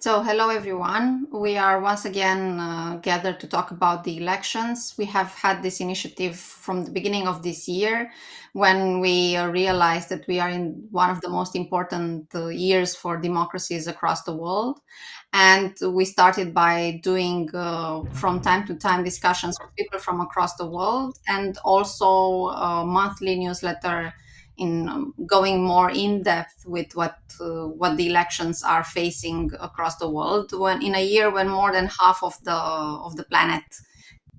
So, hello everyone. We are once again gathered to talk about the elections. We have had this initiative from the beginning of this year when we realized that we are in one of the most important years for democracies across the world. And we started by doing from time to time discussions with people from across the world and also a monthly newsletter in going more in depth with what the elections are facing across the world when in a year when more than half of the planet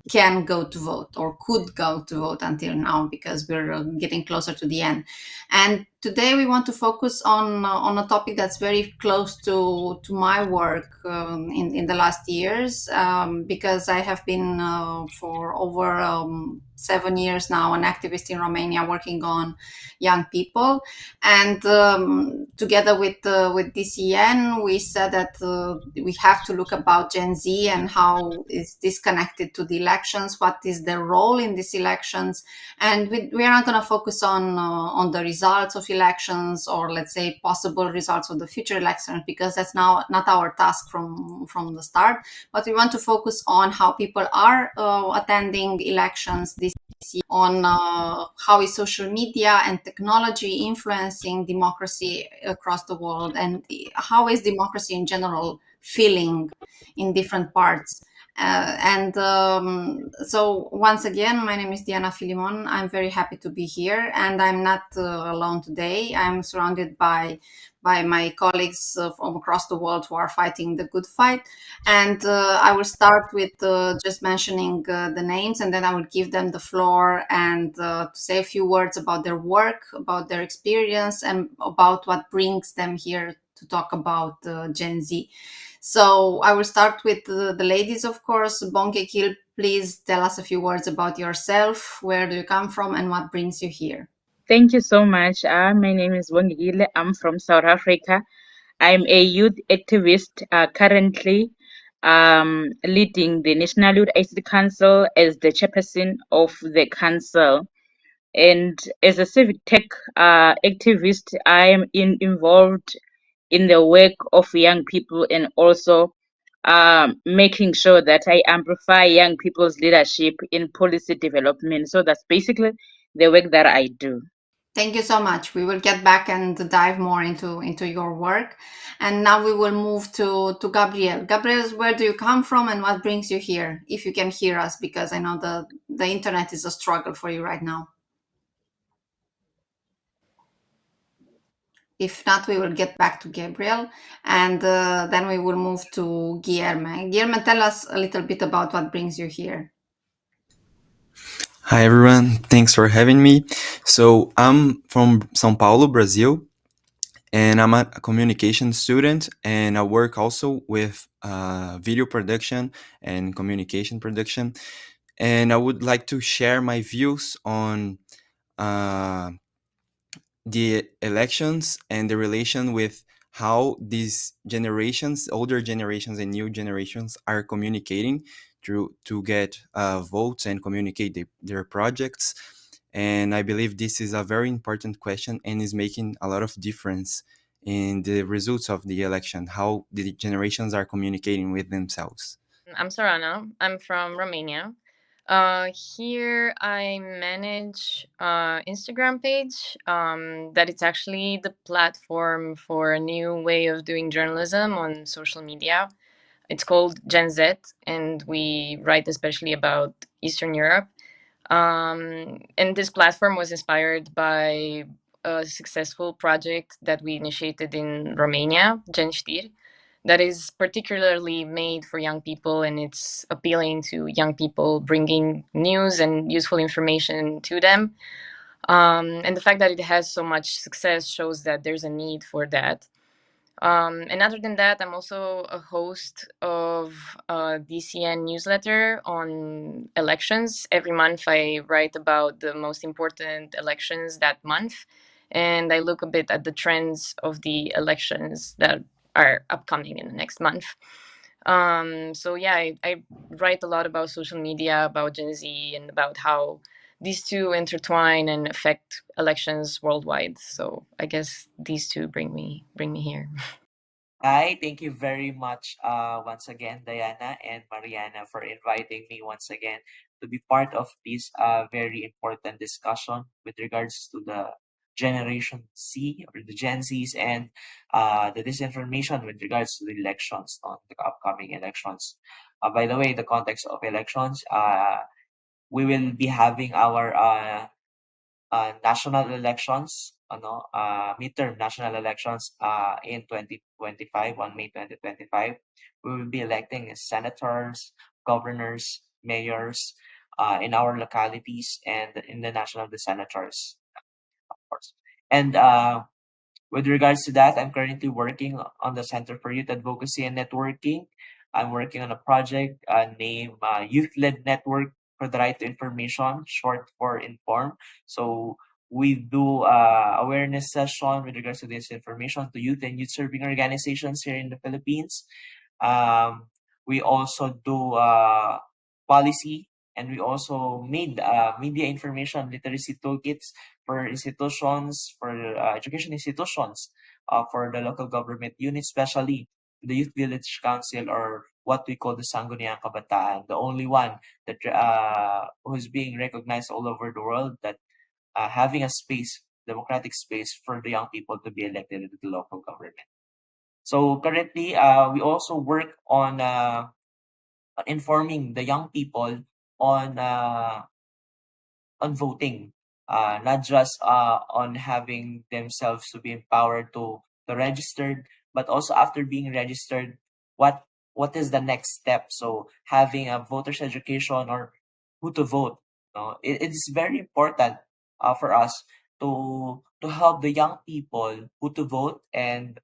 can go to vote or could go to vote until now because we're getting closer to the end. And today we want to focus on a topic that's very close to my work in the last years because I have been for over 7 years now an activist in Romania working on young people. And together with DCN, we said that we have to look about Gen Z and how is this connected to the elections, what is their role in these elections. And we are not going to focus on the results of elections or let's say possible results of the future elections because that's now not our task from the start. But we want to focus on how people are attending elections this on how is social media and technology influencing democracy across the world, and how is democracy in general feeling in different parts. So once again, my name is Diana Filimon. I'm very happy to be here, and I'm not alone today. I'm surrounded by my colleagues from across the world who are fighting the good fight. And I will start with just mentioning the names, and then I will give them the floor and to say a few words about their work, about their experience, and about what brings them here to talk about Gen Z. So I will start with the ladies, of course. Bongekile, please tell us a few words about yourself. Where do you come from and what brings you here? Thank you so much. My name is Bongekile. I'm from South Africa. I'm a youth activist currently leading the National Youth ICT Council as the chairperson of the council. And as a civic tech activist, I am involved in the work of young people and also making sure that I amplify young people's leadership in policy development. So that's basically the work that I do. Thank you so much. We will get back and dive more into your work. And now we will move to Gabriel. Gabriel, where do you come from and what brings you here? If you can hear us, because I know the internet is a struggle for you right now. If not, we will get back to Gabriel, and then we will move to Guilherme. Guilherme, tell us a little bit about what brings you here. Hi everyone, thanks for having me. So I'm from São Paulo, Brazil, and I'm a communication student, and I work also with video production and communication production. And I would like to share my views on uh, the elections and the relation with how these generations, older generations and new generations, are communicating to get votes and communicate their projects. And I believe this is a very important question and is making a lot of difference in the results of the election, how the generations are communicating with themselves. I'm Sorana. I'm from Romania. Here I manage Instagram page that it's actually the platform for a new way of doing journalism on social media. It's called GenZ, and we write especially about Eastern Europe. And this platform was inspired by a successful project that we initiated in Romania, GenZ, that is particularly made for young people, and it's appealing to young people, bringing news and useful information to them. And the fact that it has so much success shows that there's a need for that. And other than that, I'm also a host of a DCN newsletter on elections. Every month, I write about the most important elections that month, and I look a bit at the trends of the elections that are upcoming in the next month. So yeah, I write a lot about social media, about Gen Z, and about how these two intertwine and affect elections worldwide. So I guess these two bring me here. Hi, thank you very much once again, Diana and Mariana, for inviting me once again to be part of this very important discussion with regards to the Generation C or the Gen Zs and the disinformation with regards to the elections on the upcoming elections. By the way, the context of elections, we will be having our national elections, midterm national elections in 2025, on May 2025. We will be electing senators, governors, mayors in our localities and in the national the senators, of course. And with regards to that, I'm currently working on the Center for Youth Advocacy and Networking. I'm working on a project named Youth Led Network for the Right to Information, short for INFORM. So we do awareness session with regards to this information to youth and youth serving organizations here in the Philippines. Um, we also do policy, and we also made media information literacy toolkits for institutions, for education institutions, for the local government units, especially the Youth Village Council, or what we call the Sangguniang Kabataan, the only one that who's being recognized all over the world, that having a space, democratic space for the young people to be elected into the local government. So currently, we also work on informing the young people on uh, on voting, not just on having themselves to be empowered to register, but also after being registered, what is the next step? So having a voters education or who to vote. No, it's very important for us to help the young people who to vote, and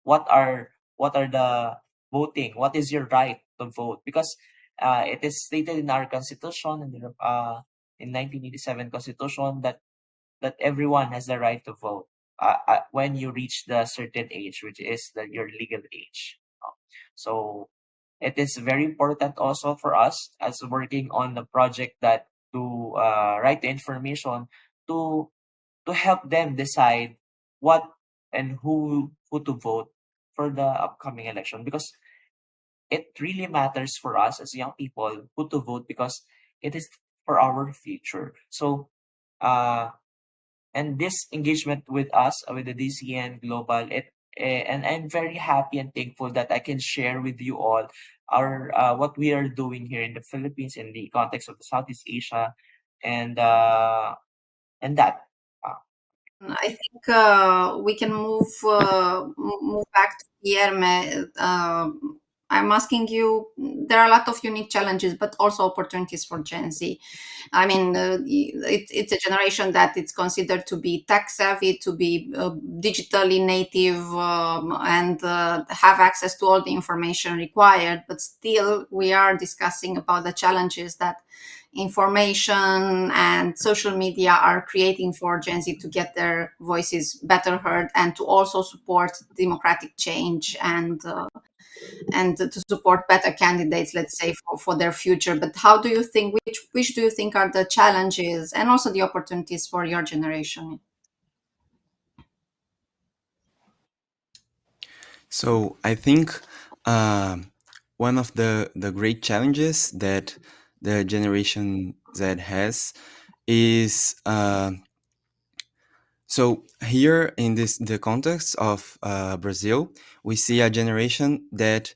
what are the voting, what is your right to vote, because it is stated in our constitution, in 1987 constitution, that everyone has the right to vote when you reach the certain age, which is your legal age. So it is very important also for us as working on the project that to write the information to help them decide what and who to vote for the upcoming election, because it really matters for us as young people who to vote, because it is for our future. So uh and this engagement with us, with the DCN Global, and I'm very happy and thankful that I can share with you all our what we are doing here in the Philippines in the context of the Southeast Asia, and that. Uh, I think we can move back to Guilherme. I'm asking you. There are a lot of unique challenges, but also opportunities for Gen Z. I mean, it's a generation that it's considered to be tech savvy, to be digitally native, and have access to all the information required. But still, we are discussing about the challenges that information and social media are creating for Gen Z to get their voices better heard and to also support democratic change and to support better candidates, let's say, for their future. But how do you think, which do you think are the challenges and also the opportunities for your generation? So I think um, one of the great challenges that the Generation Z has is so here in this the context of Brazil, we see a generation that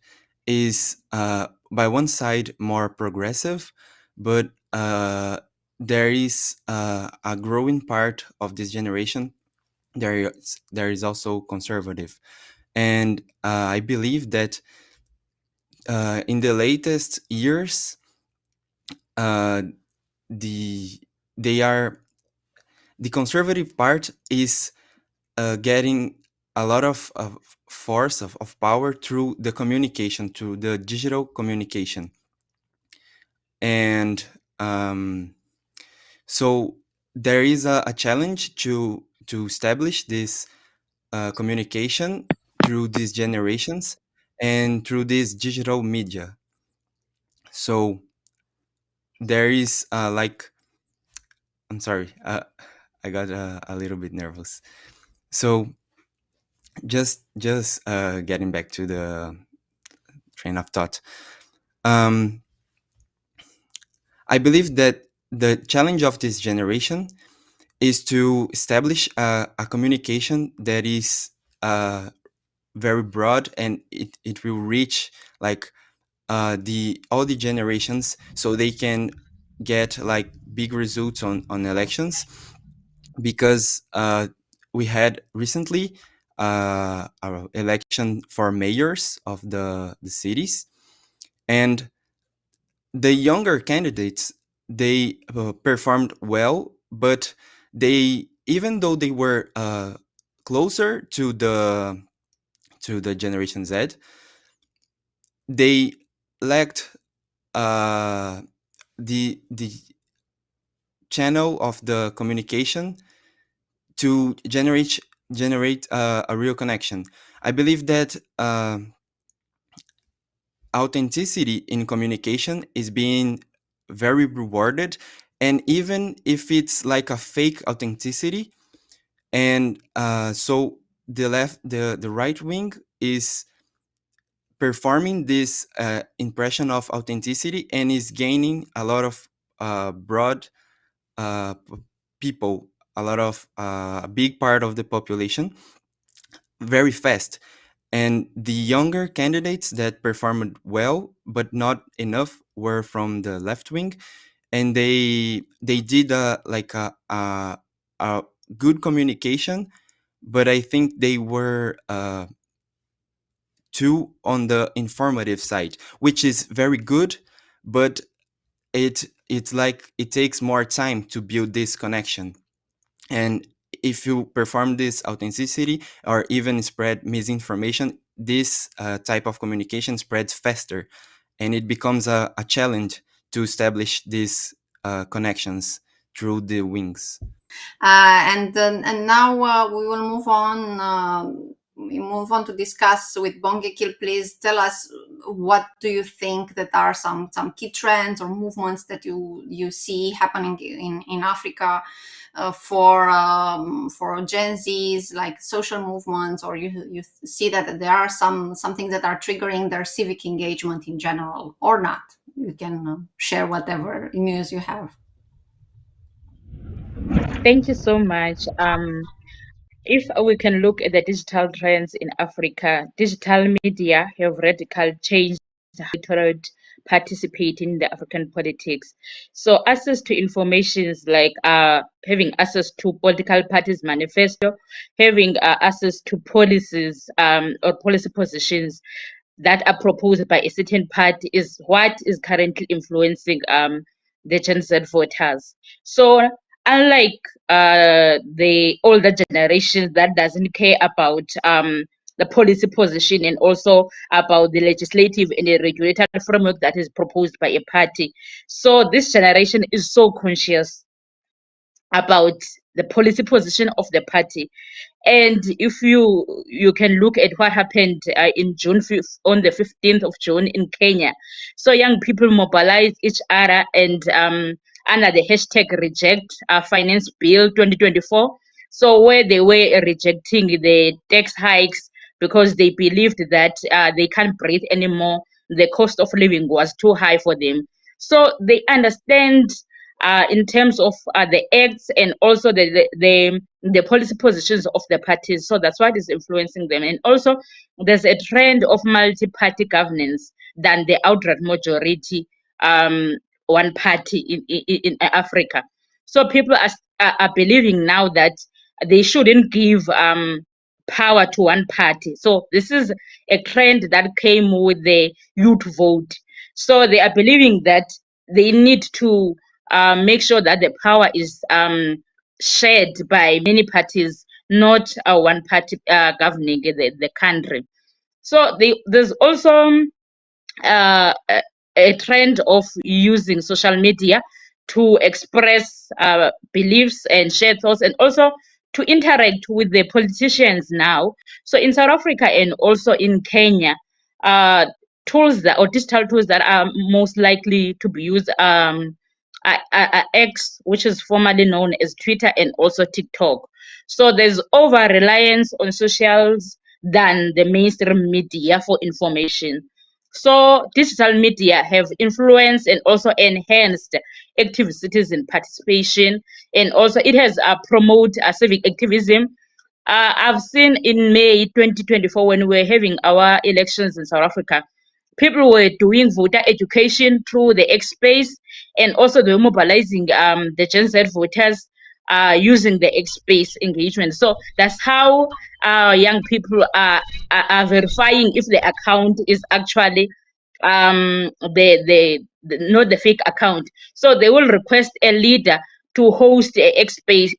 is by one side more progressive, but there is a growing part of this generation. There is also conservative, and I believe that in the latest years, uh, the they are the conservative part is getting a lot of force of power through the communication, through the digital communication, and so there is a challenge to establish this communication through these generations and through this digital media. So there is like, I'm sorry, I got a little bit nervous. So just getting back to the train of thought. Um, I believe that the challenge of this generation is to establish a communication that is very broad, and it will reach like the all the generations, so they can get like big results on elections. Because we had recently our election for mayors of the cities, and the younger candidates, they performed well, but they, even though they were closer to the generation Z, they lacked uh, the channel of the communication to generate a real connection. I believe that authenticity in communication is being very rewarded, and even if it's like a fake authenticity, and so the right wing is performing this impression of authenticity and is gaining a lot of broad people, a lot of a big part of the population very fast. And the younger candidates that performed well but not enough were from the left wing, and they did a good communication, but I think they were too on the informative side, which is very good, but it's like it takes more time to build this connection. And if you perform this authenticity or even spread misinformation, this type of communication spreads faster, and it becomes a challenge to establish these connections through the wings. And now we will move on. We move on to discuss with Bongekile. Please tell us, what do you think that are some key trends or movements that you see happening in Africa for Gen Zs, like social movements, or you see that there are some things that are triggering their civic engagement in general, or not. You can share whatever news you have. Thank you so much. If we can look at the digital trends in Africa, digital media have radically changed how electorate participate in the African politics. So access to information is like having access to political parties' manifesto, having access to policies or policy positions that are proposed by a certain party is what is currently influencing the Gen Z voters. So unlike the older generation that doesn't care about the policy position and also about the legislative and the regulatory framework that is proposed by a party. So this generation is so conscious about the policy position of the party. And if you can look at what happened in June 5th, on the 15th of June in Kenya, so young people mobilized each other and under the hashtag reject finance bill 2024. So where they were rejecting the tax hikes because they believed that they can't breathe anymore, the cost of living was too high for them. So they understand in terms of the acts and also the policy positions of the parties. So that's what is influencing them. And also, there's a trend of multi-party governance than the outright majority one party in Africa. So people are believing now that they shouldn't give power to one party. So this is a trend that came with the youth vote. So they are believing that they need to make sure that the power is shared by many parties, not one party governing the country. So there's also a trend of using social media to express beliefs and share thoughts, and also to interact with the politicians now. So in South Africa and also in Kenya, uh, tools that or digital tools that are most likely to be used are X, which is formerly known as Twitter, and also TikTok. So there's over reliance on socials than the mainstream media for information. So digital media have influenced and also enhanced active citizen participation, and also it has promoted civic activism. I've seen in May 2024 when we were having our elections in South Africa, people were doing voter education through the X space, and also they were mobilizing the GenZ voters using the X space engagement. So that's how young people are verifying if the account is actually not the fake account. So they will request a leader to host a X space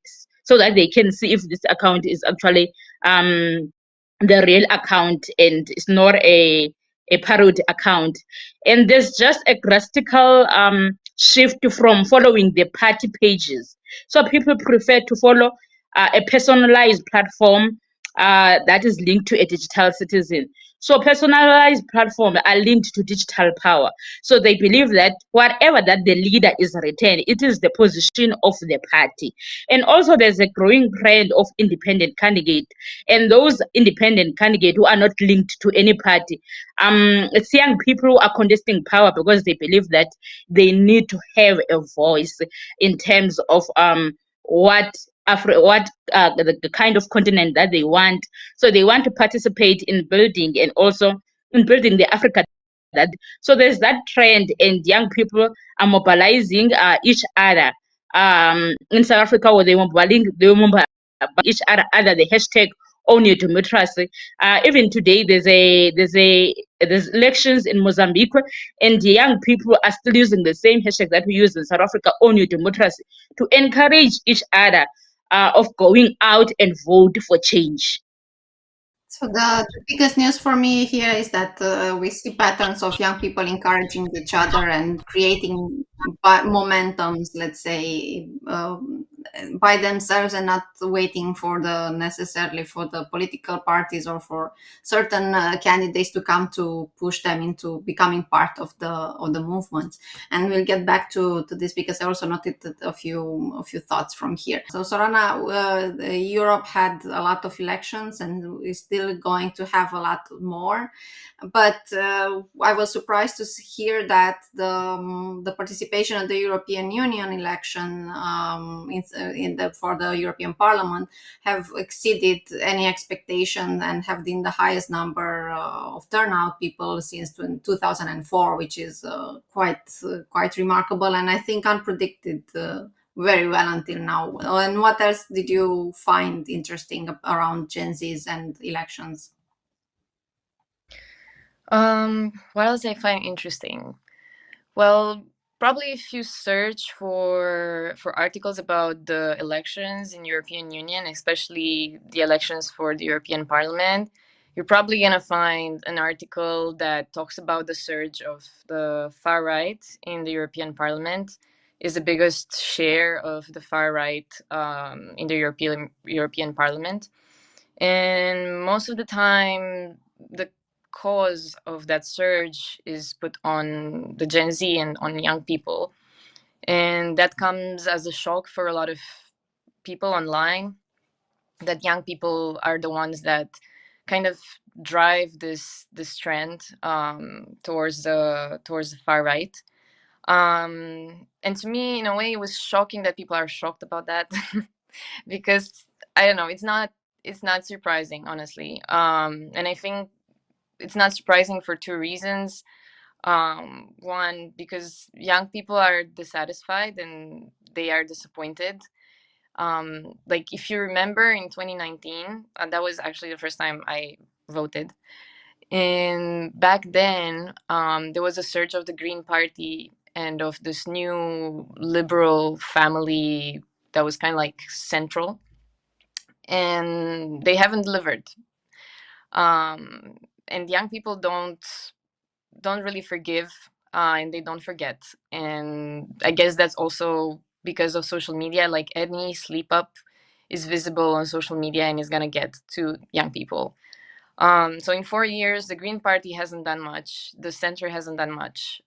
so that they can see if this account is actually the real account and it's not a parody account. And there's just a drastical shift from following the party pages. So people prefer to follow a personalized platform that is linked to a digital citizen. So personalized platforms are linked to digital power. So they believe that whatever that the leader is written, it is the position of the party. And also there's a growing trend of independent candidate, and those independent candidates who are not linked to any party. It's young people who are contesting power because they believe that they need to have a voice in terms of what the kind of continent that they want. So they want to participate in building and also in building the Africa that. So there's that trend, and young people are mobilizing each other. In South Africa, where they mobilize each other under the hashtag Own Your Democracy. Even today, there's elections in Mozambique, and the young people are still using the same hashtag that we use in South Africa, Own Your Democracy, to encourage each other of going out and vote for change. So the biggest news for me here is that we see patterns of young people encouraging each other and creating momentums, let's say, by themselves, and not waiting for the necessarily for the political parties or for certain candidates to come to push them into becoming part of the movement. And we'll get back to this because I also noted a few thoughts from here. So Sorana, Europe had a lot of elections and is still going to have a lot more, but I was surprised to hear that the participation of the European Union election for the European Parliament have exceeded any expectation and have been the highest number of turnout people since 2004, which is quite remarkable, and I think unpredicted very well until now. And what else did you find interesting around Gen Zs and elections? What else I find interesting? Well, probably if you search for articles about the elections in European Union, especially the elections for the European Parliament, you're probably gonna find an article that talks about the surge of the far right in the European Parliament. Is the biggest share of the far right in the European Parliament, and most of the time the cause of that surge is put on the Gen Z and on young people. And that comes as a shock for a lot of people online, that young people are the ones that kind of drive this trend towards the far right. And to me, in a way, it was shocking that people are shocked about that because I don't know, it's not surprising, honestly. And I think it's not surprising for two reasons. One, because young people are dissatisfied and they are disappointed. Like if you remember in 2019, that was actually the first time I voted. And back then, there was a surge of the Green Party and of this new liberal family that was kind of like central, and they haven't delivered. And young people don't really forgive, and they don't forget. And I guess that's also because of social media. Like any sleep up is visible on social media and is gonna get to young people. So in 4 years, the Green Party hasn't done much. The center hasn't done much.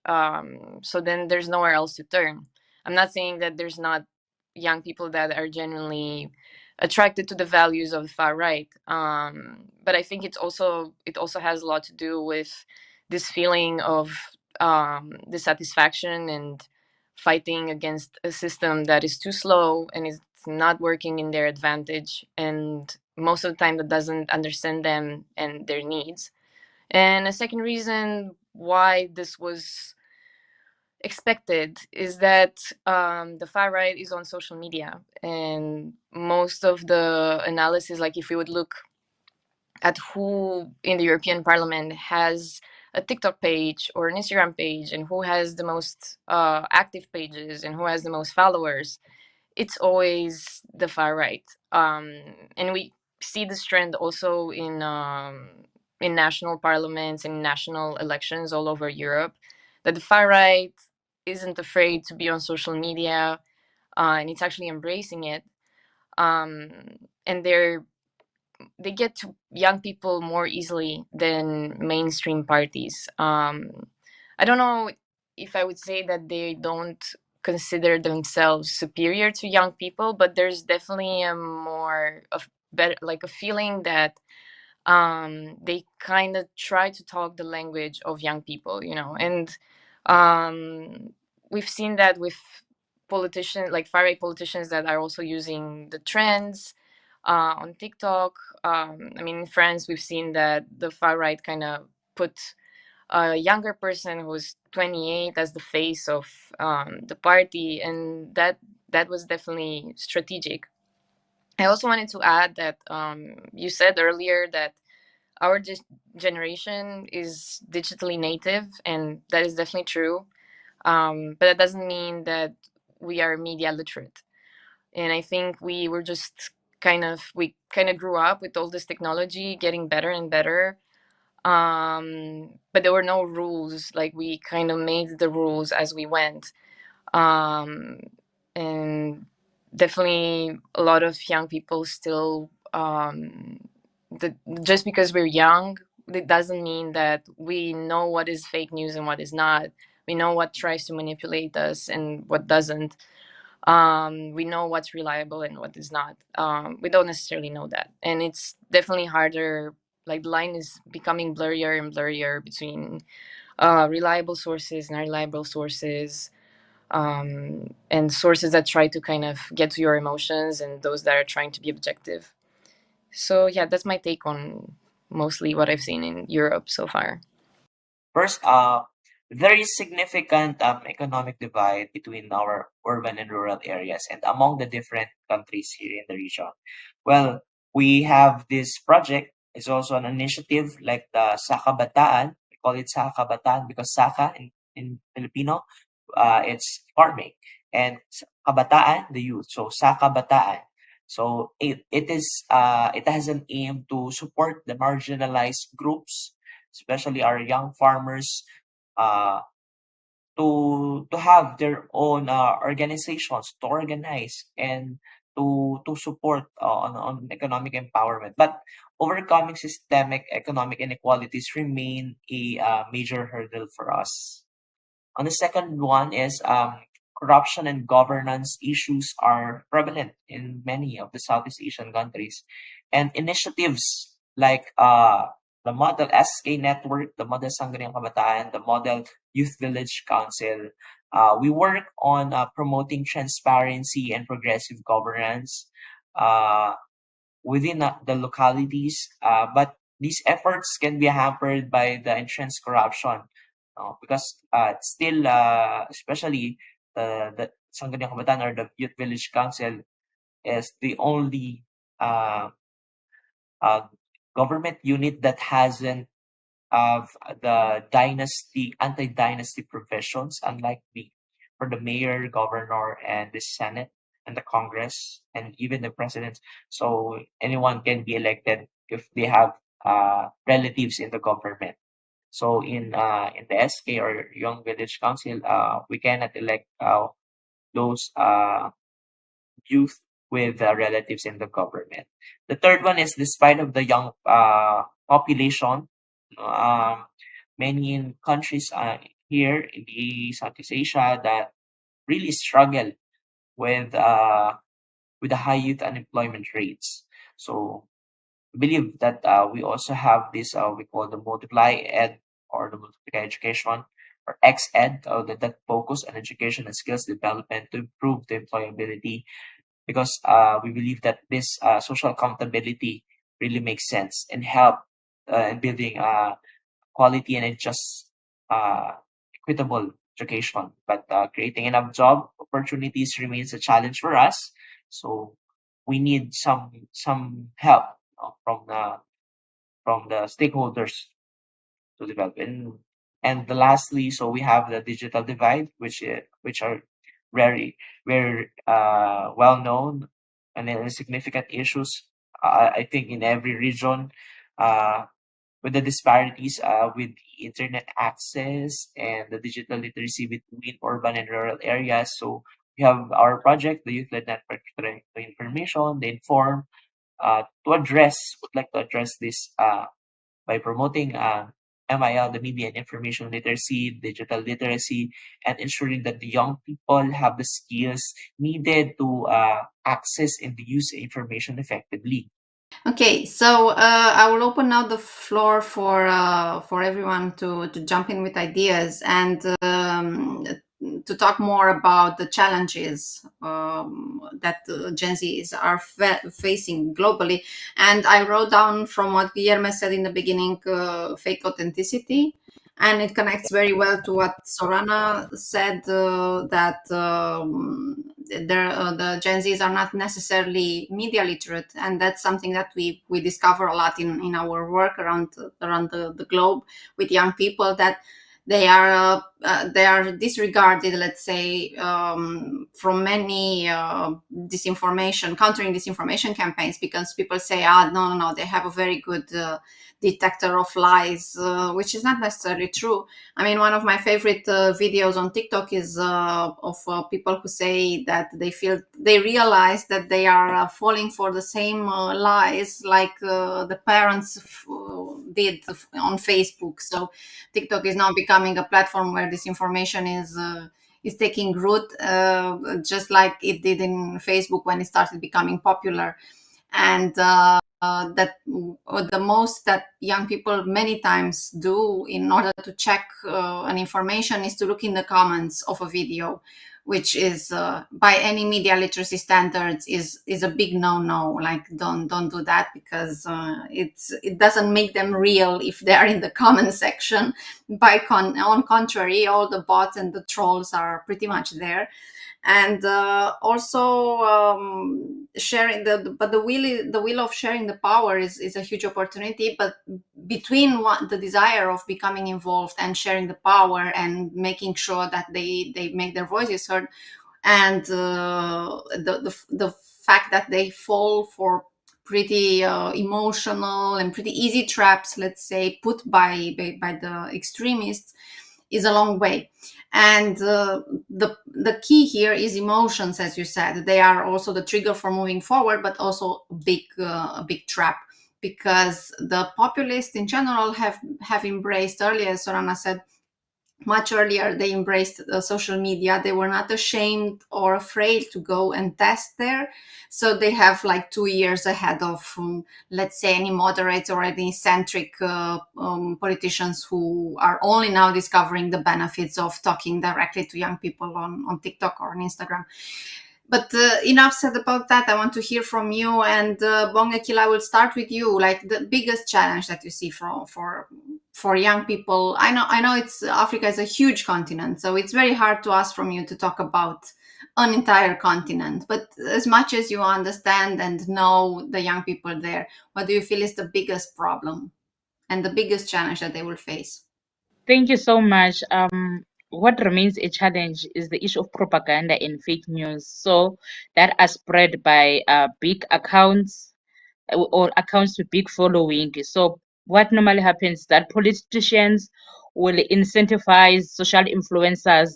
So then there's nowhere else to turn. I'm not saying that there's not young people that are genuinely attracted to the values of the far right. But I think it also has a lot to do with this feeling of dissatisfaction and fighting against a system that is too slow and is not working in their advantage, and most of the time that doesn't understand them and their needs. And a second reason why this was expected is that the far right is on social media, and most of the analysis, like if we would look at who in the European Parliament has a TikTok page or an Instagram page, and who has the most active pages and who has the most followers, it's always the far right. And we see this trend also in national parliaments and national elections all over Europe, that the far right isn't afraid to be on social media, and it's actually embracing it. Um, and they get to young people more easily than mainstream parties. I don't know if I would say that they don't consider themselves superior to young people, but there's definitely a more of better, like a feeling that they kind of try to talk the language of young people, you know. And we've seen that with politicians, like far right politicians, that are also using the trends on TikTok. I mean, in France, we've seen that the far right kind of put a younger person who's 28 as the face of the party, and that was definitely strategic. I also wanted to add that you said earlier that our generation is digitally native, and that is definitely true. But that doesn't mean that we are media literate. And I think we kind of grew up with all this technology getting better and better. But there were no rules. Like, we kind of made the rules as we went. Um, and definitely a lot of young people still, just because we're young, it doesn't mean that we know what is fake news and what is not. We know what tries to manipulate us and what doesn't. We know what's reliable and what is not. We don't necessarily know that, and it's definitely harder. Like, the line is becoming blurrier and blurrier between reliable sources and unreliable sources, and sources that try to kind of get to your emotions and those that are trying to be objective. So yeah, that's my take on mostly what I've seen in Europe so far. First, there is significant economic divide between our urban and rural areas and among the different countries here in the region. Well, we have this project. It's also an initiative like the Saka Bataan. We call it Saka Bataan because Saka in Filipino, it's farming, and Kabataan, the youth. So Saka Bataan. So it has an aim to support the marginalized groups, especially our young farmers, uh, to have their own organizations to organize and to support on economic empowerment. But overcoming systemic economic inequalities remain a major hurdle for us. On the second one is corruption and governance issues are prevalent in many of the Southeast Asian countries, and initiatives like the Model SK Network, the Model Sangguniang Kabataan, the Model Youth Village Council. We work on promoting transparency and progressive governance uh, within the localities, but these efforts can be hampered by the entrenched corruption, because still, especially the Sangguniang Kabataan or the Youth Village Council is the only uh, uh, government unit that hasn't of the anti-dynasty provisions, unlike the for the mayor, governor, and the Senate and the Congress and even the president. So anyone can be elected if they have relatives in the government. So in the SK or Young Village Council, we cannot elect those youth with relatives in the government. The third one is despite of the young population, um, many in countries here in the Southeast Asia that really struggle with with the high youth unemployment rates. So we believe that we also have this we call the multiply ed or the multiply education or X ed that focus on education and skills development to improve the employability because we believe that this social accountability really makes sense and help in building quality and just uh, equitable education. But creating enough job opportunities remains a challenge for us. So we need some help from the stakeholders to develop. And the lastly, so we have the digital divide, which are very well known and then significant issues. I think in every region, uh, with the disparities with the internet access and the digital literacy between urban and rural areas. So we have our project, the Youth Led Network for the Information, the Inform, would like to address this by promoting MIL, the media and information literacy, digital literacy, and ensuring that the young people have the skills needed to access and use information effectively. Okay, so I will open now the floor for everyone to jump in with ideas and to talk more about the challenges that Gen Zs are facing globally. And I wrote down from what Guilherme said in the beginning, fake authenticity. And it connects very well to what Sorana said that the Gen Zs are not necessarily media literate, and that's something that we discover a lot in our work around the globe with young people, that they are disregarded, let's say, from many countering disinformation campaigns, because people say, no, they have a very good detector of lies, which is not necessarily true. I mean, one of my favorite videos on TikTok is of people who say that they realize that they are falling for the same lies like the parents did on Facebook. So TikTok is now becoming a platform where disinformation is taking root, just like it did in Facebook when it started becoming popular. And that the most that young people many times do in order to check an information is to look in the comments of a video, which is by any media literacy standards is a big no. Like, don't do that, because it doesn't make them real if they are in the comment section. On contrary, all the bots and the trolls are pretty much there. And also sharing the will of sharing the power is a huge opportunity. But between the desire of becoming involved and sharing the power and making sure that they make their voices heard, and the fact that they fall for pretty emotional and pretty easy traps, let's say, put by the extremists, is a long way. And the key here is emotions, as you said. They are also the trigger for moving forward, but also a big trap, because the populists in general have embraced, earlier, as Sorana said, much earlier, they embraced social media. They were not ashamed or afraid to go and test there. So they have like 2 years ahead of, let's say, any moderates or any centric politicians who are only now discovering the benefits of talking directly to young people on TikTok or on Instagram. But enough said about that. I want to hear from you. And Bongekile, I will start with you. Like, the biggest challenge that you see for young people. I know it's Africa is a huge continent, so it's very hard to ask from you to talk about an entire continent. But as much as you understand and know the young people there, what do you feel is the biggest problem and the biggest challenge that they will face? Thank you so much. What remains a challenge is the issue of propaganda and fake news. So that are spread by big accounts or accounts with big following. So what normally happens is that politicians will incentivize social influencers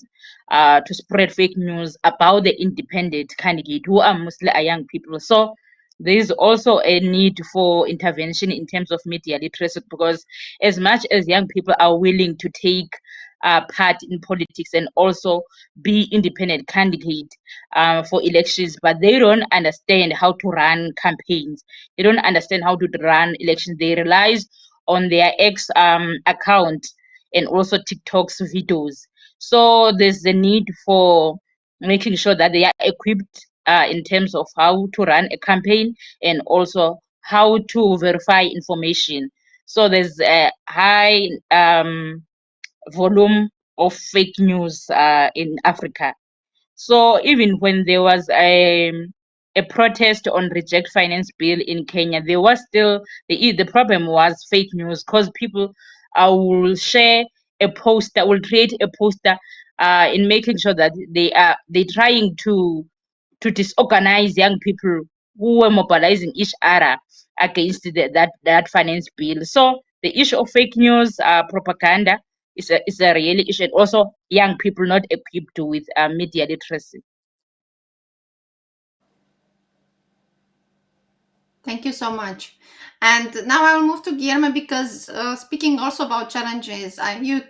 to spread fake news about the independent candidate, who are mostly young people. So there is also a need for intervention in terms of media literacy, because as much as young people are willing to take part in politics and also be independent candidate for elections, but they don't understand how to run campaigns. They don't understand how to run elections. They rely on their ex account and also TikTok's videos. So there's the need for making sure that they are equipped in terms of how to run a campaign and also how to verify information. So there's a high volume of fake news in Africa. So even when there was a protest on reject finance bill in Kenya, there was still the problem was fake news because people will share a poster, will create a poster in making sure that they trying to disorganize young people who were mobilizing each other against that finance bill. So the issue of fake news, propaganda is a real issue, and also young people not equipped with media literacy. Thank you so much. And now I will move to Guilherme because speaking also about challenges, you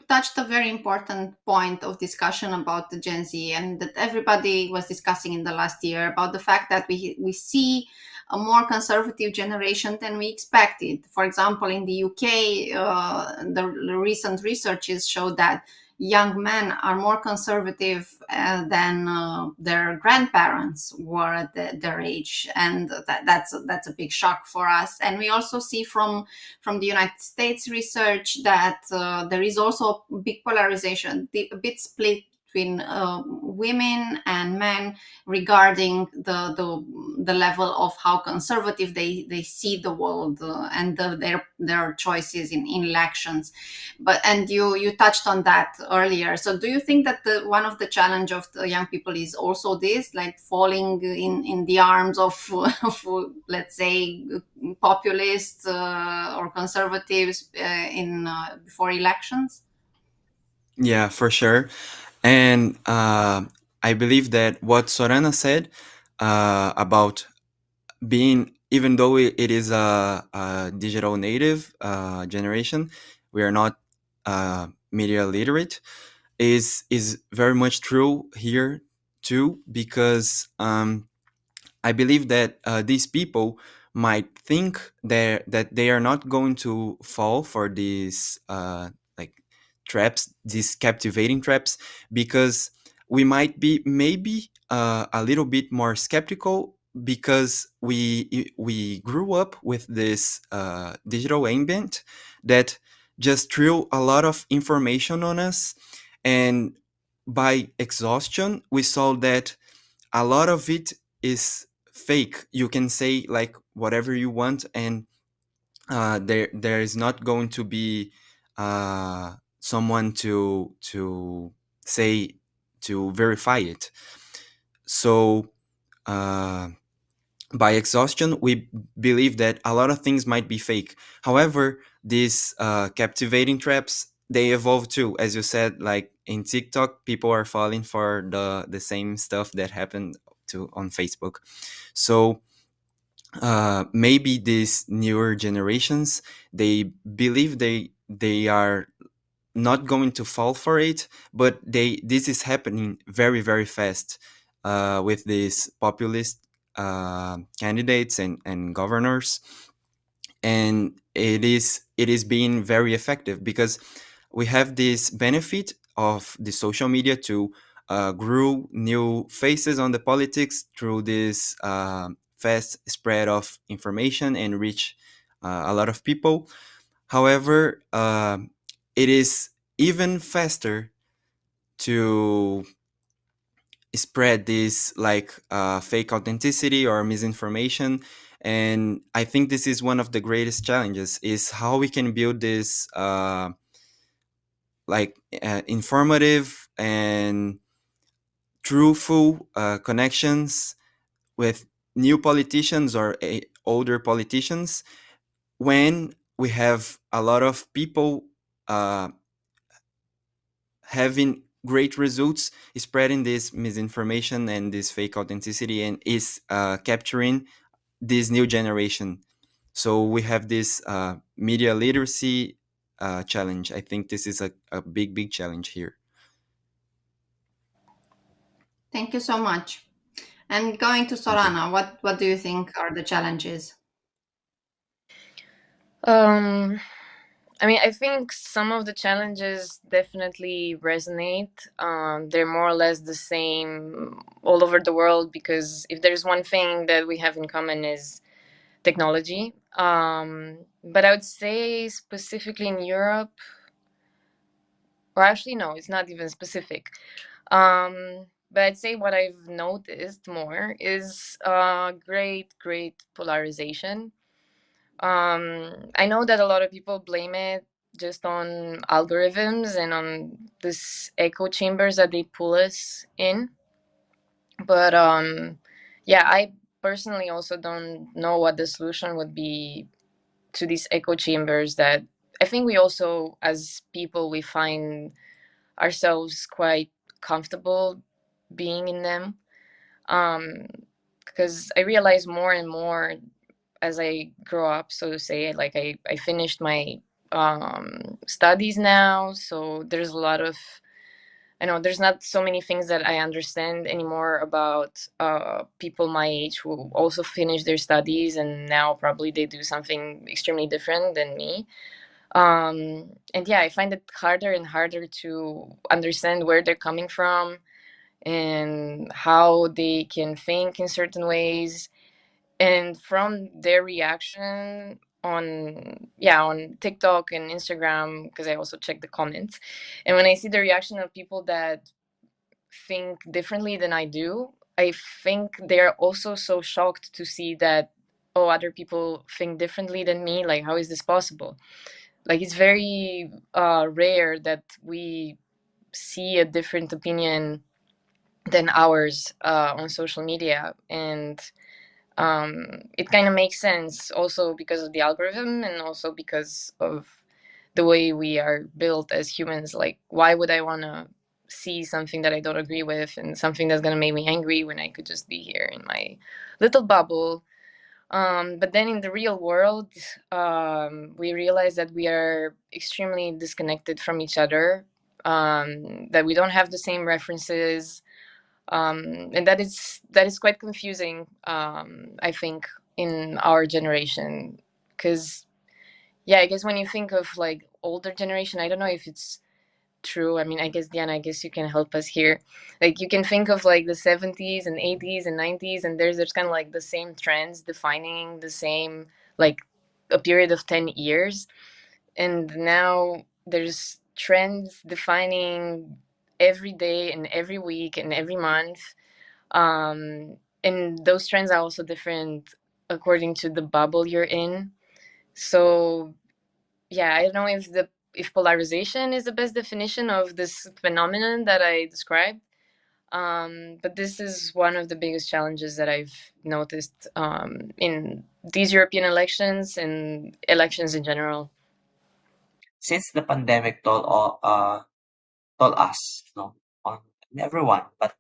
touched a very important point of discussion about the Gen Z and that everybody was discussing in the last year about the fact that we see a more conservative generation than we expected. For example, in the UK, the recent researches show that young men are more conservative than their grandparents were at their age, and that's a big shock for us. And we also see from the United States research that there is also big polarization, a bit split between women and men regarding the level of how conservative they see the world and their choices in elections. But and you touched on that earlier. So do you think that one of the challenge of the young people is also this, like falling in the arms of, of let's say populists or conservatives in before elections? Yeah, for sure. And I believe that what Sorana said about being, even though it is a digital native generation, we are not media literate, is very much true here too, because I believe that these people might think that they are not going to fall for these like traps, these captivating traps, because we might be maybe a little bit more skeptical because we grew up with this digital ambient that just threw a lot of information on us, and by exhaustion we saw that a lot of it is fake. You can say like whatever you want, and there is not going to be someone to say to verify it. So uh, by exhaustion, we believe that a lot of things might be fake. However, these captivating traps, they evolve too. As you said, like in TikTok, people are falling for the same stuff that happened to on Facebook. So maybe these newer generations, they believe they are not going to fall for it, but this is happening very very fast with these populist candidates and governors, and it is being very effective because we have this benefit of the social media to grow new faces on the politics through this fast spread of information and reach a lot of people. However, it is even faster to spread this like fake authenticity or misinformation. And I think this is one of the greatest challenges, is how we can build this informative and truthful connections with new politicians or older politicians when we have a lot of people uh, having great results spreading this misinformation and this fake authenticity, and is capturing this new generation. So we have this media literacy challenge. I think this is a big challenge here. Thank you so much. And going to Thank you. Sorana, what do you think are the challenges? Um, I mean, I think some of the challenges definitely resonate. They're more or less the same all over the world because if there's one thing that we have in common is technology. But I would say specifically in Europe, or actually no, it's not even specific. But I'd say what I've noticed more is great polarization. I know that a lot of people blame it just on algorithms and on this echo chambers that they pull us in. But yeah, I personally also don't know what the solution would be to these echo chambers that I think we also, as people, we find ourselves quite comfortable being in them. Um, because I realize more and more as I grow up, so to say, like I finished my studies now, so there's a lot of I know there's not so many things that I understand anymore about people my age who also finished their studies and now probably they do something extremely different than me. And yeah, I find it harder and harder to understand where they're coming from and how they can think in certain ways, and from their reaction on TikTok and Instagram, because I also check the comments, and when I see the reaction of people that think differently than I do, I think they're also so shocked to see that, oh, other people think differently than me, like how is this possible? Like it's very rare that we see a different opinion than ours on social media, and it kind of makes sense also because of the algorithm and also because of the way we are built as humans. Like, why would I want to see something that I don't agree with and something that's going to make me angry when I could just be here in my little bubble? But then in the real world, we realize that we are extremely disconnected from each other, that we don't have the same references, and that is quite confusing. I think in our generation, because yeah, I guess when you think of like older generation, I don't know if it's true. I mean, I guess Diana, I guess you can help us here. Like you can think of like the 70s and 80s and 90s, and there's kind of like the same trends defining the same like a period of 10 years, and now there's trends defining every day and every week and every month, and those trends are also different according to the bubble you're in. So yeah, I don't know if polarization is the best definition of this phenomenon that I described. But this is one of the biggest challenges that I've noticed in these European elections and elections in general. Since the pandemic told us, on everyone, but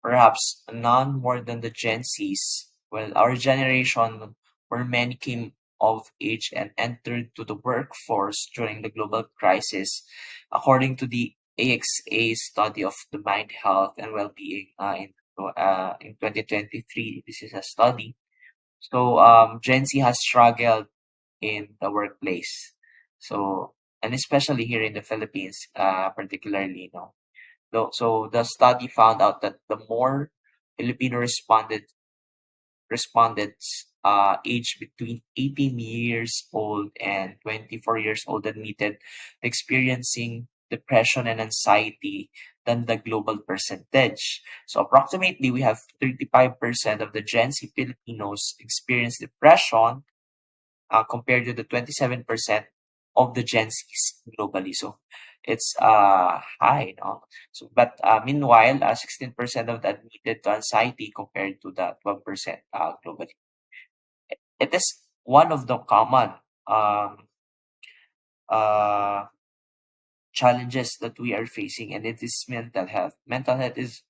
perhaps none more than the Gen Zs. Well, our generation, where many came of age and entered to the workforce during the global crisis, according to the AXA study of the mind health and well-being in 2023. This is a study. So Gen Z has struggled in the workplace. So, and especially here in the Philippines, particularly, so the study found out that the more Filipino respondents aged between 18 years old and 24 years old admitted experiencing depression and anxiety than the global percentage. So approximately we have 35% of the Gen Z Filipinos experience depression compared to the 27% of the Gen Zs globally. So it's high, no? So, but meanwhile, 16% of the admitted to anxiety compared to the 12% globally. It is one of the common um, uh, challenges that we are facing, and it is mental health. Mental health is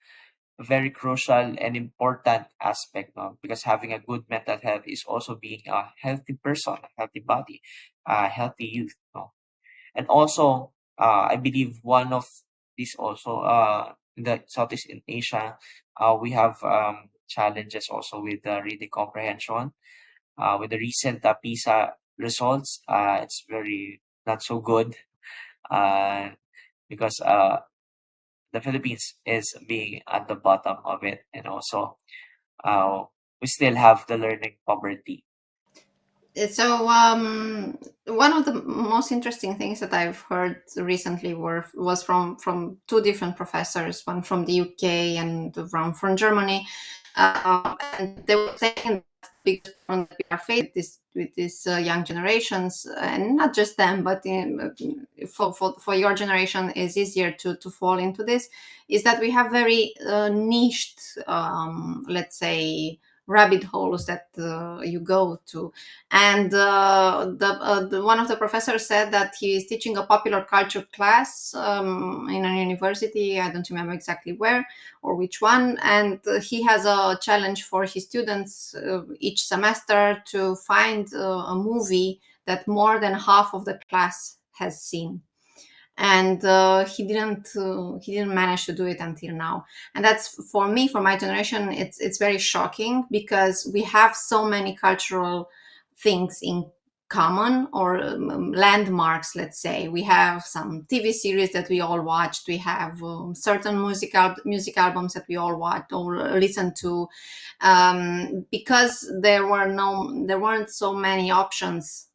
a very crucial and important aspect, no? Because having a good mental health is also being a healthy person, a healthy body, a healthy youth, no? And also, I believe one of these also, in the Southeast in Asia, we have challenges also with the reading comprehension. With the recent PISA results, it's very not so good, uh, because the Philippines is being at the bottom of it, and also uh, we still have the learning poverty. So one of the most interesting things that I've heard recently was from two different professors, one from the UK and from Germany, and they were saying that the biggest problem that we are facing with these young generations, and not just them, but for your generation is easier to fall into this, is that we have very niched, let's say, rabbit holes that you go to. And one of the professors said that he is teaching a popular culture class in a university. I don't remember exactly where or which one. And he has a challenge for his students each semester to find a movie that more than half of the class has seen. And he didn't manage to do it until now. And that's, for me, for my generation, it's very shocking, because we have so many cultural things in common, or landmarks. Let's say we have some TV series that we all watched, we have certain music albums that we all watched or listened to, because there weren't so many options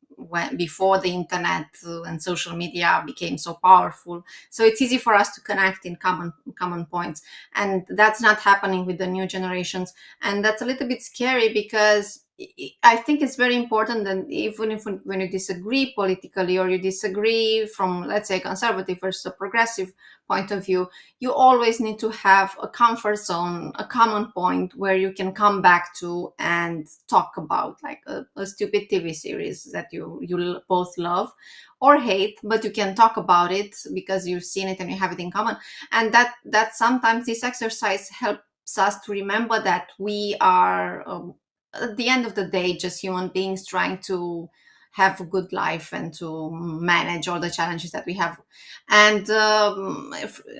before the internet and social media became so powerful. So it's easy for us to connect in common points, and that's not happening with the new generations. And that's a little bit scary, because I think it's very important that even if when you disagree politically, or you disagree from, let's say, conservative versus a progressive point of view, you always need to have a comfort zone, a common point where you can come back to and talk about, like a stupid TV series that you both love or hate, but you can talk about it because you've seen it and you have it in common. And that sometimes this exercise helps us to remember that we are, at the end of the day, just human beings trying to have a good life and to manage all the challenges that we have. And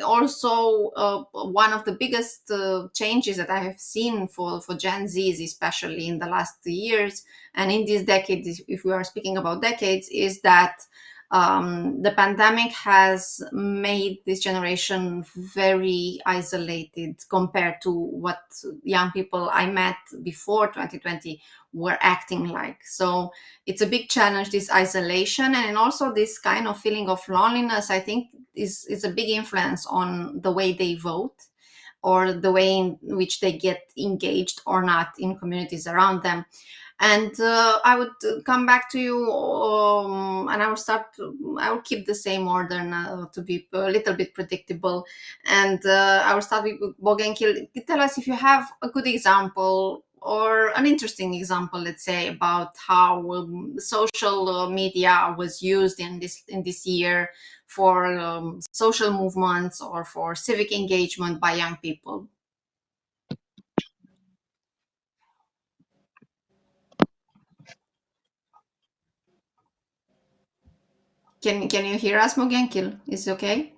also, one of the biggest changes that I have seen for Gen Zs, especially in the last years and in these decades, if we are speaking about decades, is that the pandemic has made this generation very isolated compared to what young people I met before 2020 were acting like. So it's a big challenge, this isolation, and also this kind of feeling of loneliness, I think, is a big influence on the way they vote, or the way in which they get engaged or not in communities around them. And I would come back to you, and I will keep the same order now to be a little bit predictable. And I will start with Bongekile. Tell us if you have a good example or an interesting example, let's say, about how social media was used in this year for social movements or for civic engagement by young people. Can you hear us, Mogenkil? Is it okay?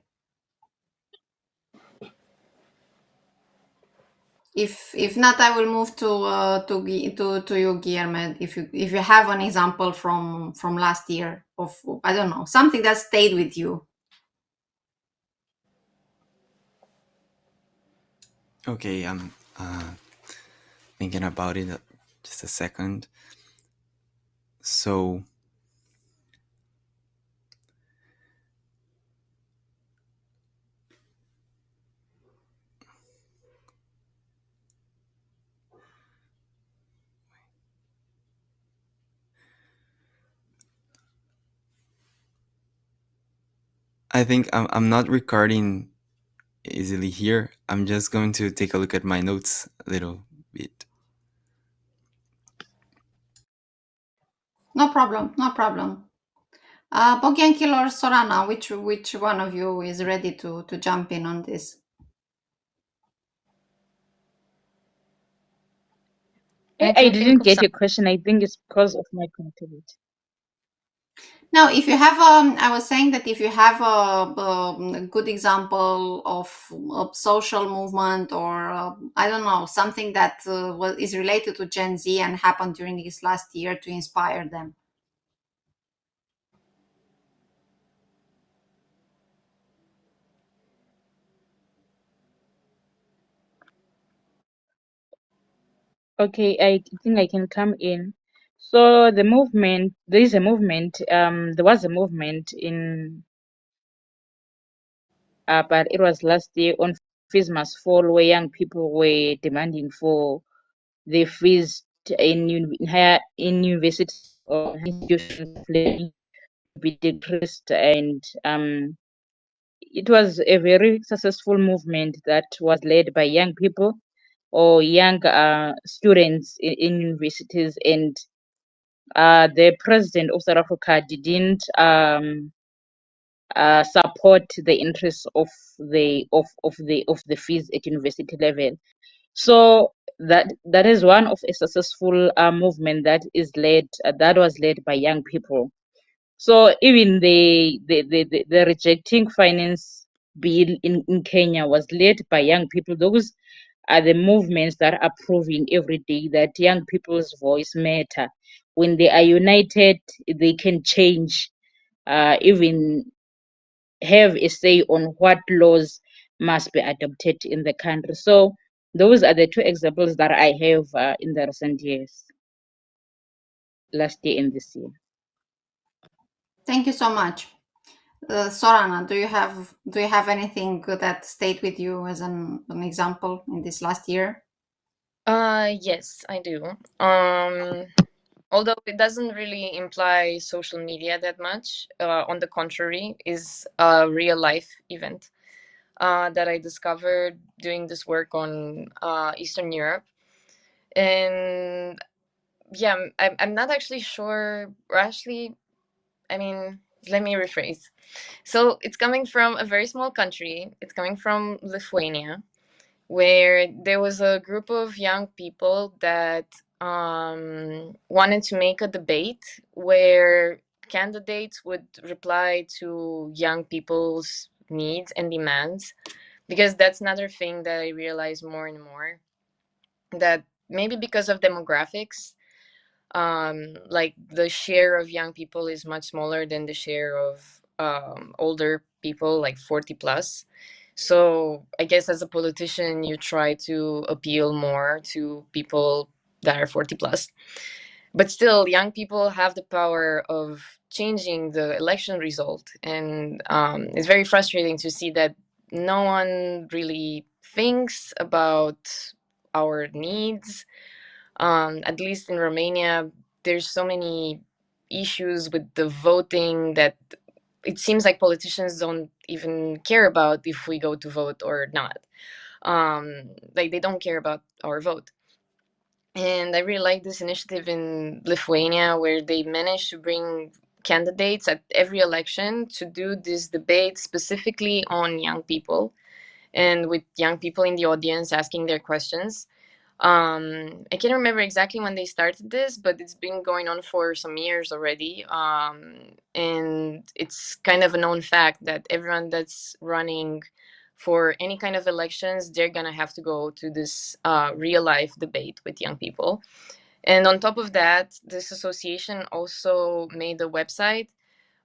If not, I will move to you, Guilherme. If you have an example from last year of, I don't know, something that stayed with you. Okay, I'm thinking about it, just a second. So I think I'm not recording easily here. I'm just going to take a look at my notes a little bit. No problem, no problem. Bongekile or Sorana, which one of you is ready to jump in on this? I Can you think didn't of get some? your question. I think it's because of my connectivity. Now, if you have, I was saying that if you have a good example of a social movement or I don't know, something that is related to Gen Z and happened during this last year to inspire them. Okay, I think I can come in. So the movement, there is a movement. There was a movement in, but it was last year on fees must fall, where young people were demanding for the fees in higher in universities or institutions of learning to be decreased, and it was a very successful movement that was led by young people or young students in universities, and the president of South Africa didn't support the interests of the fees at university level. So that is one of a successful movement that was led by young people. So even the rejecting finance bill in Kenya was led by young people. Those are the movements that are proving every day that young people's voice matter. When they are united, they can change, even have a say on what laws must be adopted in the country. So those are the two examples that I have in the recent years, last year and this year. Thank you so much. Sorana, do you have anything that stayed with you as an example in this last year? Yes, I do. Although it doesn't really imply social media that much, on the contrary, is a real life event that I discovered doing this work on Eastern Europe. And yeah, I'm not actually sure, or actually, I mean, let me rephrase. So it's coming from a very small country, it's coming from Lithuania, where there was a group of young people that wanted to make a debate where candidates would reply to young people's needs and demands. Because that's another thing that I realize more and more, that maybe because of demographics, like the share of young people is much smaller than the share of older people, like 40 plus. So I guess as a politician, you try to appeal more to people that are 40 plus. But still, young people have the power of changing the election result. And it's very frustrating to see that no one really thinks about our needs. At least in Romania, there's so many issues with the voting that it seems like politicians don't even care about if we go to vote or not. Like they don't care about our vote. And I really like this initiative in Lithuania where they managed to bring candidates at every election to do this debate specifically on young people, and with young people in the audience asking their questions. I can't remember exactly when they started this, but it's been going on for some years already. And it's kind of a known fact that everyone that's running for any kind of elections, they're gonna have to go to this real life debate with young people. And on top of that, this association also made a website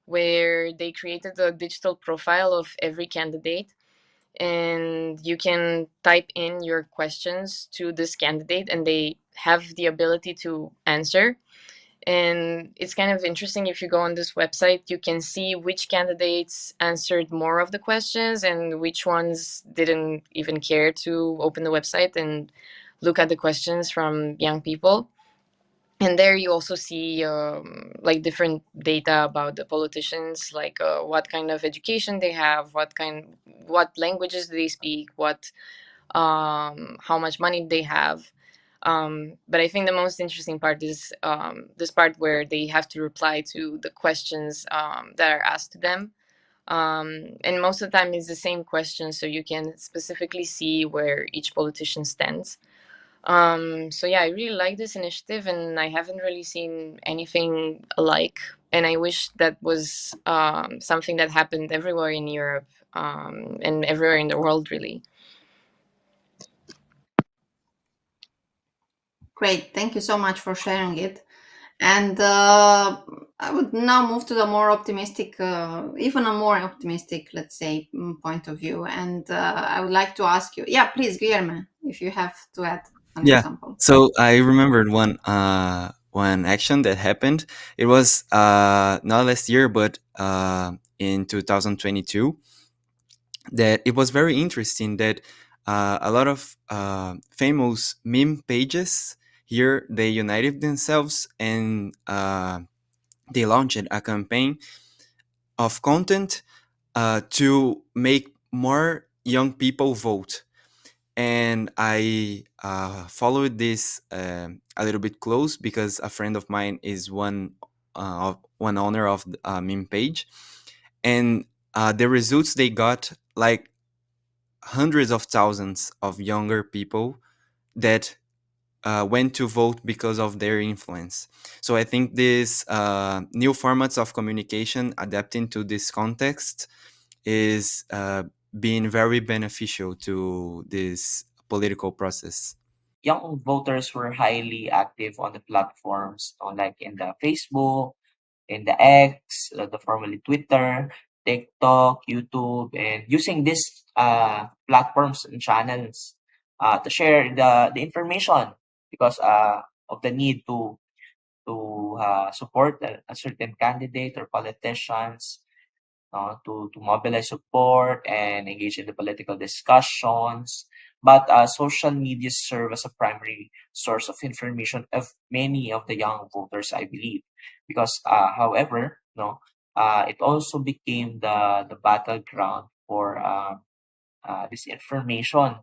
where they created a digital profile of every candidate, and you can type in your questions to this candidate and they have the ability to answer. And it's kind of interesting, if you go on this website you can see which candidates answered more of the questions and which ones didn't even care to open the website and look at the questions from young people. And there you also see like different data about the politicians, like what kind of education they have, what languages do they speak, what how much money they have. But I think the most interesting part is this part where they have to reply to the questions that are asked to them. And most of the time it's the same question, so you can specifically see where each politician stands. So yeah, I really like this initiative, and I haven't really seen anything alike. And I wish that was something that happened everywhere in Europe, and everywhere in the world, really. Great. Thank you so much for sharing it. And I would now move to the more optimistic, even a more optimistic, let's say, point of view. And I would like to ask you, yeah, please, Guilherme, if you have to add an Yeah. example. So I remembered one action that happened. It was not last year, but in 2022. That it was very interesting that a lot of famous meme pages here they united themselves and they launched a campaign of content to make more young people vote. And I followed this a little bit close because a friend of mine is one owner of a meme page, and the results they got, like hundreds of thousands of younger people that went to vote because of their influence. So I think this new formats of communication adapting to this context is being very beneficial to this political process. Young voters were highly active on the platforms, like in the Facebook, in the X, the formerly Twitter, TikTok, YouTube, and using these platforms and channels to share the information because of the need to support a certain candidate or politicians, to mobilize support and engage in the political discussions. But social media serve as a primary source of information of many of the young voters, I believe, because however, it also became the battleground for disinformation.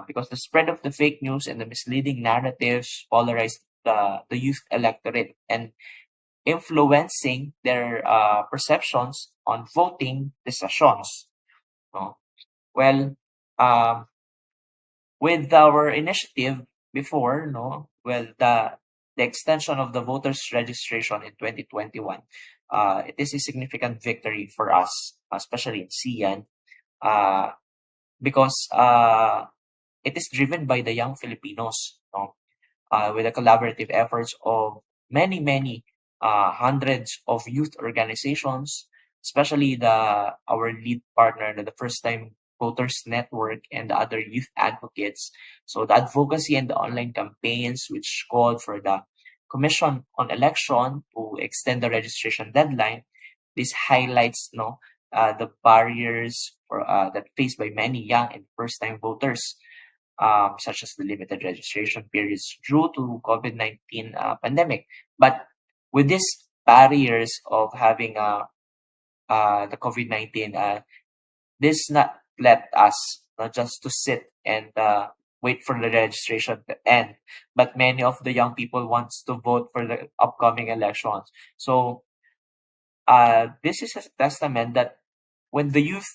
Because the spread of the fake news and the misleading narratives polarized the youth electorate and influencing their perceptions on voting decisions. No? Well, um, with our initiative before, the extension of the voters registration in 2021, it is a significant victory for us, especially in CYAN, because it is driven by the young Filipinos. No? With the collaborative efforts of many hundreds of youth organizations, especially our lead partner, the First Time Voters Network, and the other youth advocates. So the advocacy and the online campaigns, which called for the Commission on Election to extend the registration deadline, this highlights the barriers that faced by many young and first-time voters, such as the limited registration periods due to COVID-19 pandemic. But with these barriers of having the COVID-19, this not let us not just to sit and wait for the registration to end, but many of the young people wants to vote for the upcoming elections. So this is a testament that when the youth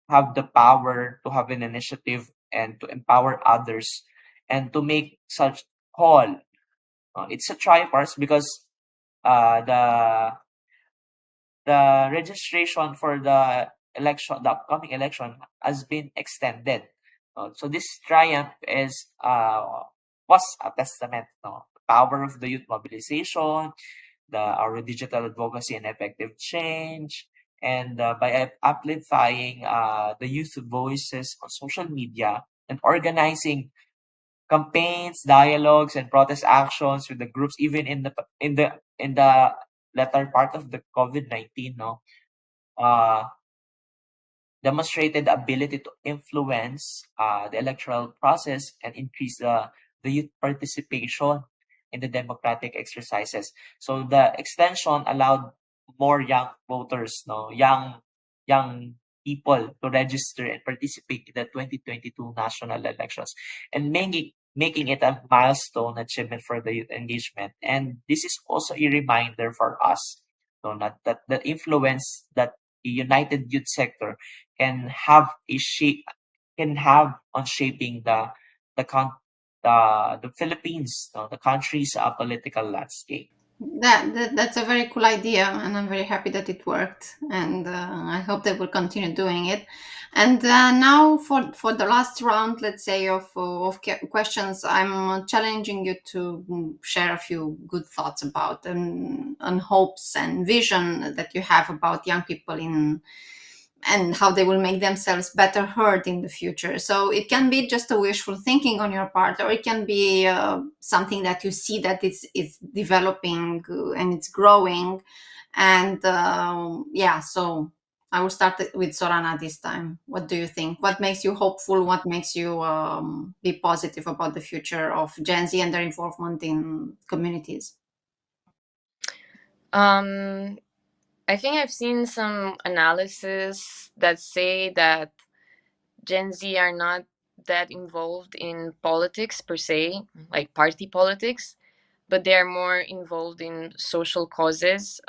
have the power to have an initiative and to empower others and to make such call, it's a triumph for us because uh, the the registration for the upcoming election has been extended. So this triumph was a testament, the power of the youth mobilization, our digital advocacy and effective change, and by amplifying the youth voices on social media and organizing campaigns, dialogues, and protest actions with the groups, even in the latter part of the COVID-19, uh, demonstrated the ability to influence the electoral process and increase the youth participation in the democratic exercises. So the extension allowed more young voters, young people to register and participate in the 2022 national elections, and making it a milestone achievement for the youth engagement. And this is also a reminder for us, not that the influence that the united youth sector can have on shaping the the Philippines, the country's political landscape. That's a very cool idea, and I'm very happy that it worked. And I hope they will continue doing it. And now, for the last round, let's say questions, I'm challenging you to share a few good thoughts about and hopes and vision that you have about young people in and how they will make themselves better heard in the future. So it can be just a wishful thinking on your part, or it can be something that you see that it's developing and it's growing. And yeah, so I will start with Sorana this time. What do you think? What makes you hopeful? What makes you be positive about the future of Gen Z and their involvement in communities? Um, I think I've seen some analysis that say that Gen Z are not that involved in politics per se, like party politics, but they are more involved in social causes.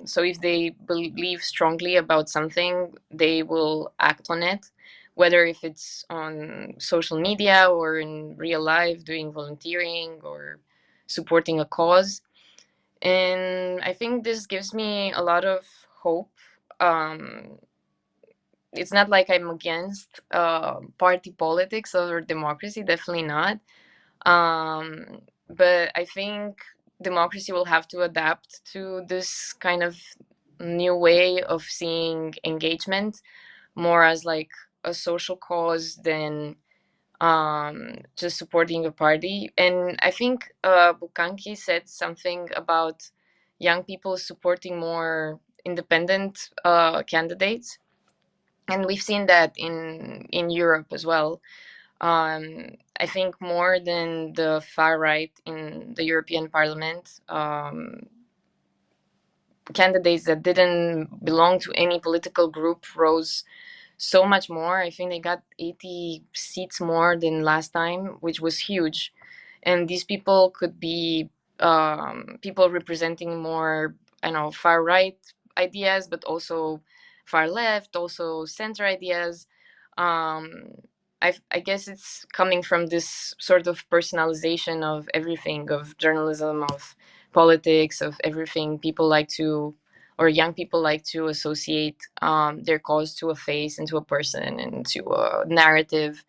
So if they believe strongly about something, they will act on it, whether if it's on social media or in real life, doing volunteering or supporting a cause. And I think this gives me a lot of hope. Um, it's not like I'm against party politics or democracy, definitely not. But I think democracy will have to adapt to this kind of new way of seeing engagement more as like a social cause than just supporting a party. And I think Bukanki said something about young people supporting more independent candidates, and we've seen that in Europe as well. I think more than the far right in the European Parliament, candidates that didn't belong to any political group rose so much more. I think they got 80 seats more than last time, which was huge. And these people could be people representing more, I know, far right ideas, but also far left, also center ideas. Um, I guess it's coming from this sort of personalization of everything, of journalism, of politics, of everything. People like to, or young people like to associate their cause to a face and to a person and to a narrative.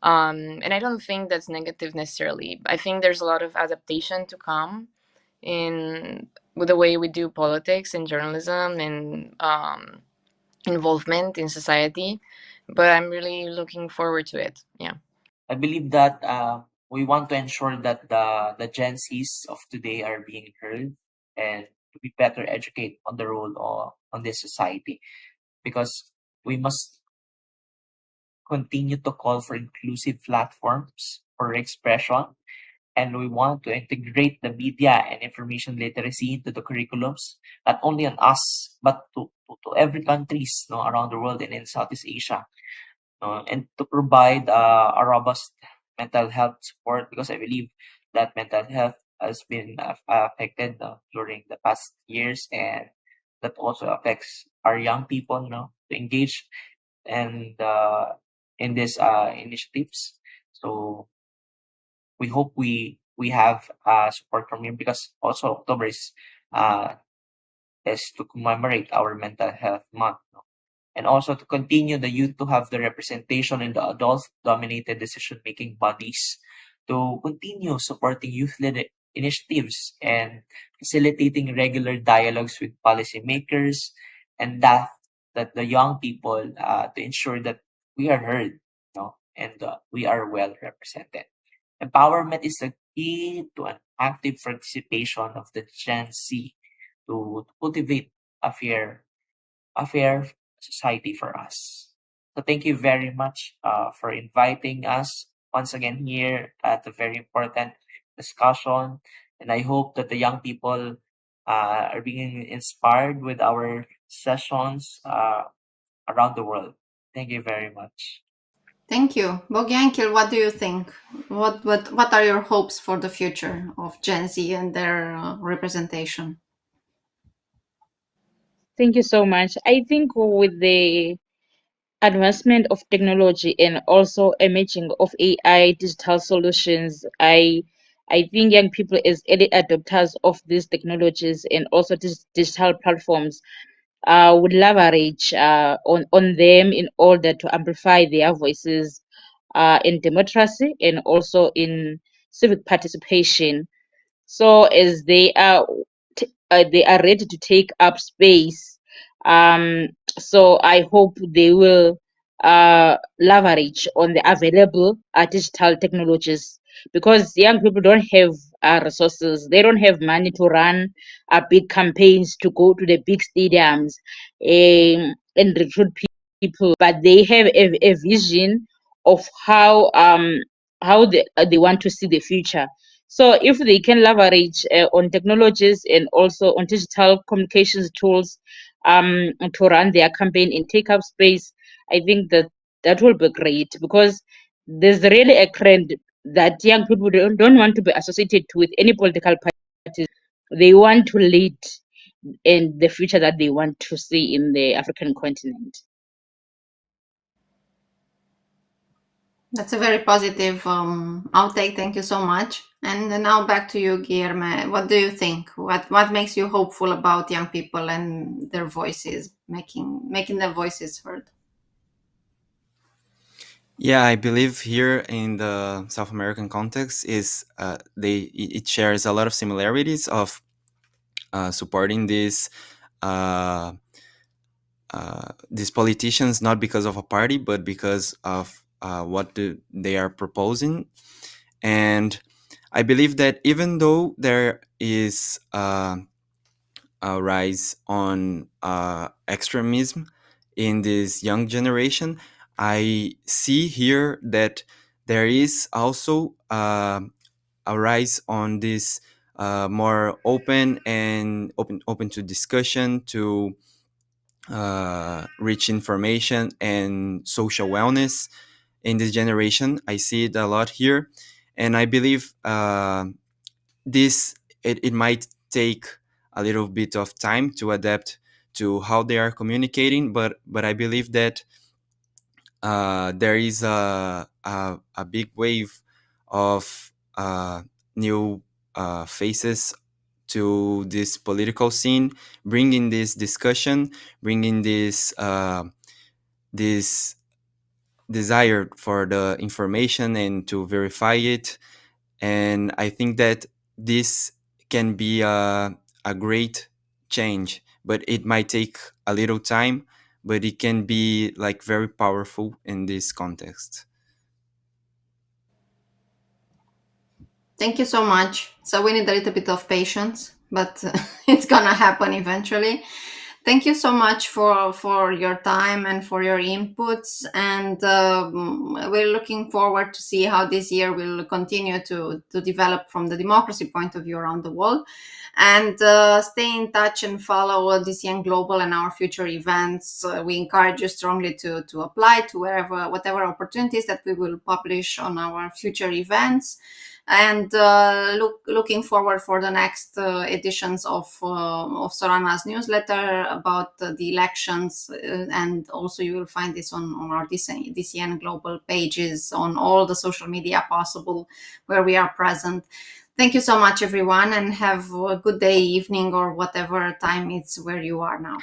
And I don't think that's negative necessarily. I think there's a lot of adaptation to come in with the way we do politics and journalism and involvement in society. But I'm really looking forward to it. Yeah. I believe that we want to ensure that the Gen Zs of today are being heard and to be better educated on the role on this society, because we must continue to call for inclusive platforms for expression, and we want to integrate the media and information literacy into the curriculums, not only on us but to every countries, around the world and in Southeast Asia, and to provide a robust mental health support, because I believe that mental health has been affected during the past years, and that also affects our young people, to engage and in these initiatives. So we hope we have support from you, because also October uh, is to commemorate our mental health month, and also to continue the youth to have the representation in the adult-dominated decision-making bodies, to continue supporting youth-led initiatives and facilitating regular dialogues with policymakers, and that the young people, to ensure that we are heard, and we are well represented. Empowerment is the key to an active participation of the Gen Z to cultivate a fair society for us. So thank you very much for inviting us once again here at a very important discussion. And I hope that the young people are being inspired with our sessions around the world. Thank you very much. Thank you. Bongekile, what do you think? What are your hopes for the future of Gen Z and their representation? Thank you so much. I think with the advancement of technology and also emerging of AI digital solutions, I think young people as early adopters of these technologies and also digital platforms would leverage on them in order to amplify their voices in democracy and also in civic participation. So as they are ready to take up space. So I hope they will leverage on the available digital technologies because young people don't have resources. They don't have money to run big campaigns to go to the big stadiums and recruit people, but they have a vision of how they want to see the future. So if they can leverage on technologies and also on digital communications tools to run their campaign and take up space, I think that will be great because there's really a trend that young people don't want to be associated with any political parties. They want to lead in the future that they want to see in the African continent. That's a very positive outtake. Thank you so much. And then now back to you, Guilherme. What do you think? What makes you hopeful about young people and their voices, making their voices heard? Yeah, I believe here in the South American context is it shares a lot of similarities of supporting uh, these politicians not because of a party but because of they are proposing. And I believe that even though there is a rise on extremism in this young generation, I see here that there is also a rise on this more open to discussion, to rich information and social wellness in this generation. I see it a lot here, and I believe this it might take a little bit of time to adapt to how they are communicating, but I believe that there is a big wave of new faces to this political scene, bringing this discussion, bringing this desire for the information and to verify it. And I think that this can be a great change, but it might take a little time, but it can be like very powerful in this context. Thank you so much. So we need a little bit of patience, but it's gonna happen eventually. Thank you so much for your time and for your inputs, and we're looking forward to see how this year will continue to develop from the democracy point of view around the world. And stay in touch and follow DCN Global and our future events. We encourage you strongly to apply to whatever opportunities that we will publish on our future events, and looking forward for the next editions of Sorana's newsletter about the elections, and also you will find this on our DCN Global pages on all the social media possible where we are present. Thank you so much, everyone, and have a good day, evening, or whatever time it's where you are now.